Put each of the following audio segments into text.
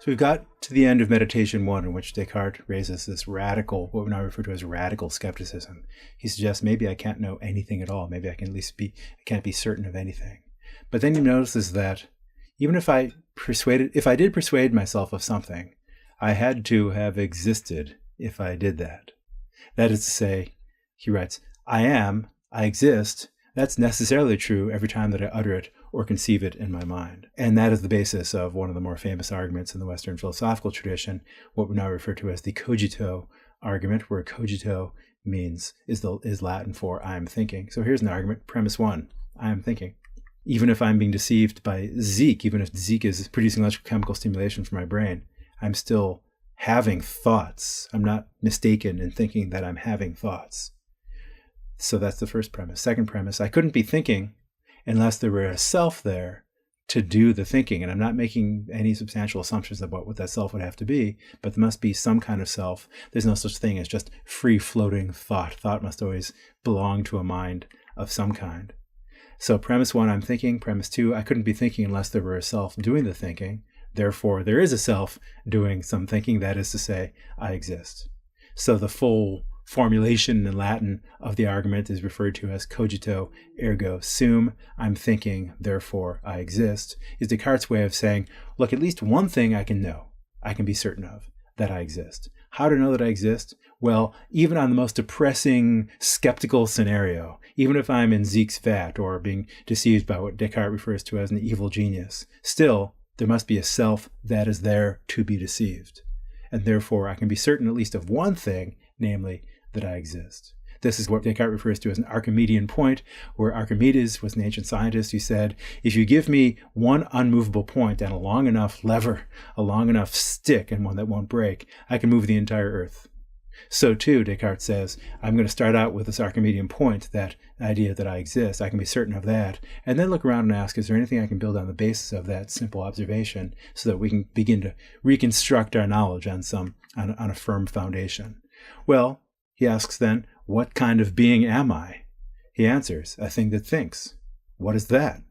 So we've got to the end of meditation 1, in which Descartes raises this radical, what we now refer to as radical skepticism. He suggests maybe I can't know anything at all. Maybe I can't be certain of anything. But then he notices that even if I did persuade myself of something, I had to have existed if I did that. That is to say, he writes, I exist. That's necessarily true every time that I utter it or conceive it in my mind. And that is the basis of one of the more famous arguments in the Western philosophical tradition, what we now refer to as the cogito argument, where cogito is Latin for I am thinking. So here's an argument, premise 1, I am thinking. Even if I'm being deceived by Zeke, even if Zeke is producing electrochemical stimulation for my brain, I'm still having thoughts. I'm not mistaken in thinking that I'm having thoughts. So that's the first premise. Second premise, I couldn't be thinking unless there were a self there to do the thinking. And I'm not making any substantial assumptions about what that self would have to be, but there must be some kind of self. There's no such thing as just free-floating thought. Thought must always belong to a mind of some kind. So premise 1, I'm thinking. Premise 2, I couldn't be thinking unless there were a self doing the thinking. Therefore, there is a self doing some thinking. That is to say, I exist. So the full formulation in Latin of the argument is referred to as cogito ergo sum. I'm thinking, therefore I exist, is Descartes' way of saying, look, at least one thing I can know, I can be certain of, that I exist. How to know that I exist? Well, even on the most depressing, skeptical scenario, even if I'm in Zeke's vat or being deceived by what Descartes refers to as an evil genius, still, there must be a self that is there to be deceived. And therefore, I can be certain at least of one thing, namely, that I exist. This is what Descartes refers to as an Archimedean point, where Archimedes was an ancient scientist who said, if you give me one unmovable point and a long enough lever, a long enough stick, and one that won't break, I can move the entire earth. So too, Descartes says, I'm going to start out with this Archimedean point, that idea that I exist. I can be certain of that, and then look around and ask, is there anything I can build on the basis of that simple observation so that we can begin to reconstruct our knowledge on a firm foundation? Well, he asks then, what kind of being am I? He answers, a thing that thinks. What is that?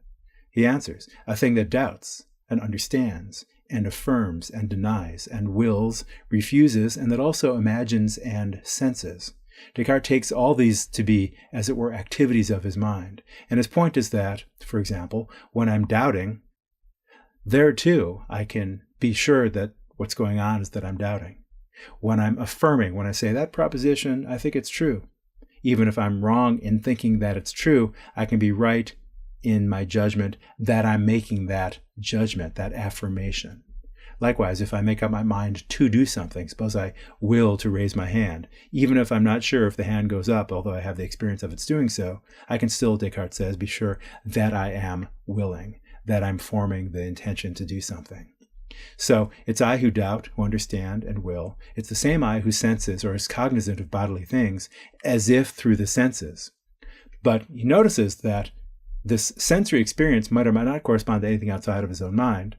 He answers, a thing that doubts and understands and affirms and denies and wills, refuses, and that also imagines and senses. Descartes takes all these to be, as it were, activities of his mind. And his point is that, for example, when I'm doubting, there too I can be sure that what's going on is that I'm doubting. When I'm affirming, when I say that proposition, I think it's true. Even if I'm wrong in thinking that it's true, I can be right in my judgment that I'm making that judgment, that affirmation. Likewise, if I make up my mind to do something, suppose I will to raise my hand, even if I'm not sure if the hand goes up, although I have the experience of its doing so, I can still, Descartes says, be sure that I am willing, that I'm forming the intention to do something. So it's I who doubt, who understand, and will. It's the same I who senses or is cognizant of bodily things as if through the senses. But he notices that this sensory experience might or might not correspond to anything outside of his own mind.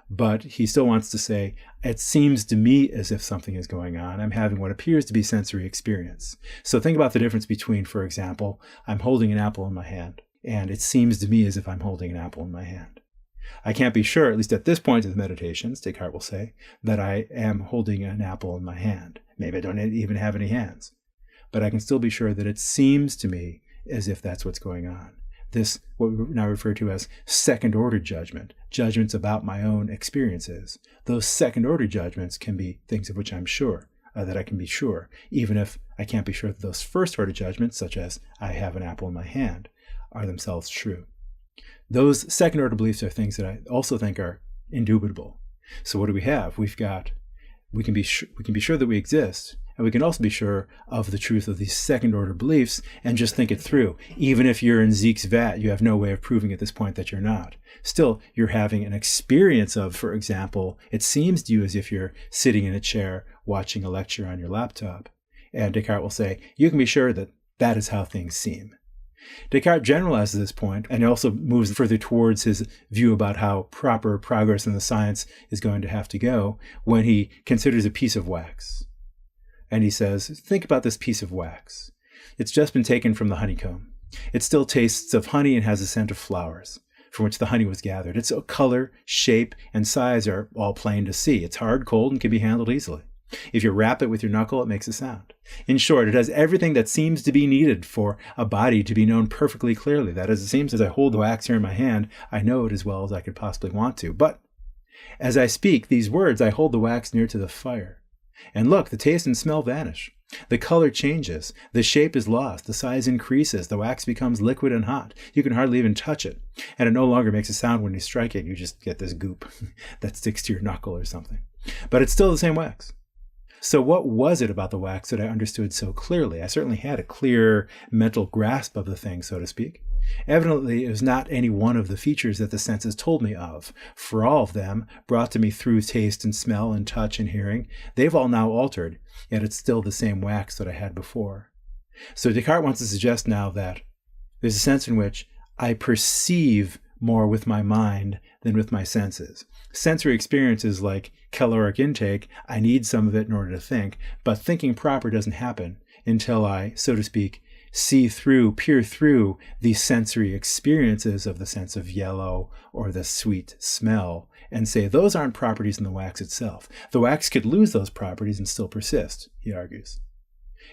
But he still wants to say, it seems to me as if something is going on. I'm having what appears to be sensory experience. So think about the difference between, for example, I'm holding an apple in my hand, and it seems to me as if I'm holding an apple in my hand. I can't be sure, at least at this point of the meditations, Descartes will say, that I am holding an apple in my hand. Maybe I don't even have any hands. But I can still be sure that it seems to me as if that's what's going on. This, what we now refer to as second-order judgment, judgments about my own experiences. Those second-order judgments can be things of which I'm sure, that I can be sure, even if I can't be sure that those first-order judgments, such as I have an apple in my hand, are themselves true. Those second-order beliefs are things that I also think are indubitable. So what do we have? We can be sure that we exist, and we can also be sure of the truth of these second-order beliefs and just think it through. Even if you're in Zeke's vat, you have no way of proving at this point that you're not. Still, you're having an experience of, for example, it seems to you as if you're sitting in a chair watching a lecture on your laptop. And Descartes will say, you can be sure that that is how things seem. Descartes generalizes this point and also moves further towards his view about how proper progress in the science is going to have to go when he considers a piece of wax. And he says, think about this piece of wax. It's just been taken from the honeycomb. It still tastes of honey and has a scent of flowers. from which the honey was gathered. Its color, shape, and size are all plain to see. It's hard, cold, and can be handled easily. If you rap it with your knuckle, it makes a sound. In short, it has everything that seems to be needed for a body to be known perfectly clearly. That is, it seems as I hold the wax here in my hand, I know it as well as I could possibly want to. But as I speak these words, I hold the wax near to the fire. And look, the taste and smell vanish. The color changes. The shape is lost. The size increases. The wax becomes liquid and hot. You can hardly even touch it. And it no longer makes a sound when you strike it. You just get this goop that sticks to your knuckle or something. But it's still the same wax. So what was it about the wax that I understood so clearly? I certainly had a clear mental grasp of the thing, so to speak. Evidently, it was not any one of the features that the senses told me of. For all of them, brought to me through taste and smell and touch and hearing, they've all now altered, yet it's still the same wax that I had before. So Descartes wants to suggest now that there's a sense in which I perceive more with my mind than with my senses. Sensory experiences like caloric intake, I need some of it in order to think, but thinking proper doesn't happen until I, so to speak, peer through these sensory experiences of the sense of yellow or the sweet smell and say those aren't properties in the wax itself. The wax could lose those properties and still persist, he argues.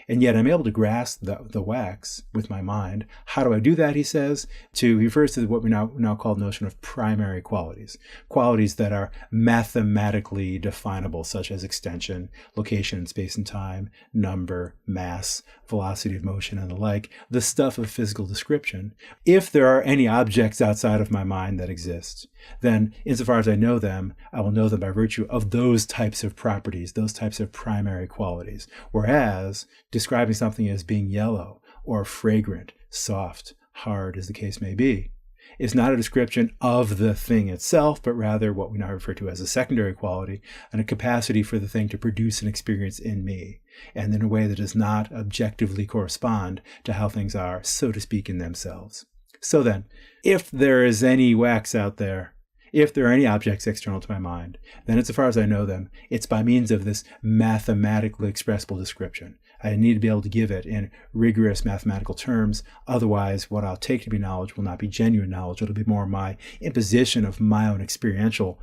And yet I'm able to grasp the wax with my mind. How do I do that, he says? He refers to what we now call the notion of primary qualities. Qualities that are mathematically definable, such as extension, location in space and time, number, mass, velocity of motion, and the like, the stuff of physical description. If there are any objects outside of my mind that exist, then insofar as I know them, I will know them by virtue of those types of properties, those types of primary qualities. Whereas describing something as being yellow or fragrant, soft, hard, as the case may be, is not a description of the thing itself, but rather what we now refer to as a secondary quality and a capacity for the thing to produce an experience in me, and in a way that does not objectively correspond to how things are, so to speak, in themselves. So then, if there is any wax out there, if there are any objects external to my mind, then insofar as I know them, it's by means of this mathematically expressible description. I need to be able to give it in rigorous mathematical terms. Otherwise, what I'll take to be knowledge will not be genuine knowledge. It'll be more my imposition of my own experiential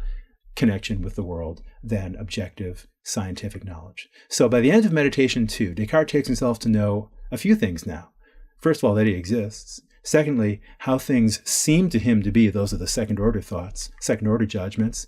connection with the world than objective scientific knowledge. So by the end of meditation 2, Descartes takes himself to know a few things now. First of all, that he exists. Secondly, how things seem to him to be. Those are the second-order thoughts, second-order judgments.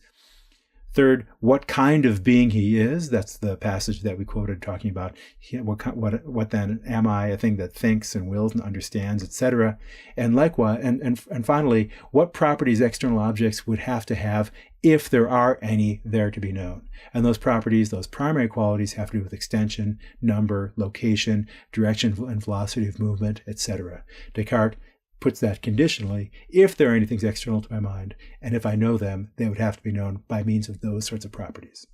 Third, what kind of being he is. That's the passage that we quoted talking about what then am I, a thing that thinks and wills and understands, etc. And likewise, and finally, what properties external objects would have to have if there are any there to be known. And those properties, those primary qualities, have to do with extension, number, location, direction and velocity of movement, etc. Descartes puts that conditionally. If there are any things external to my mind, and if I know them, they would have to be known by means of those sorts of properties.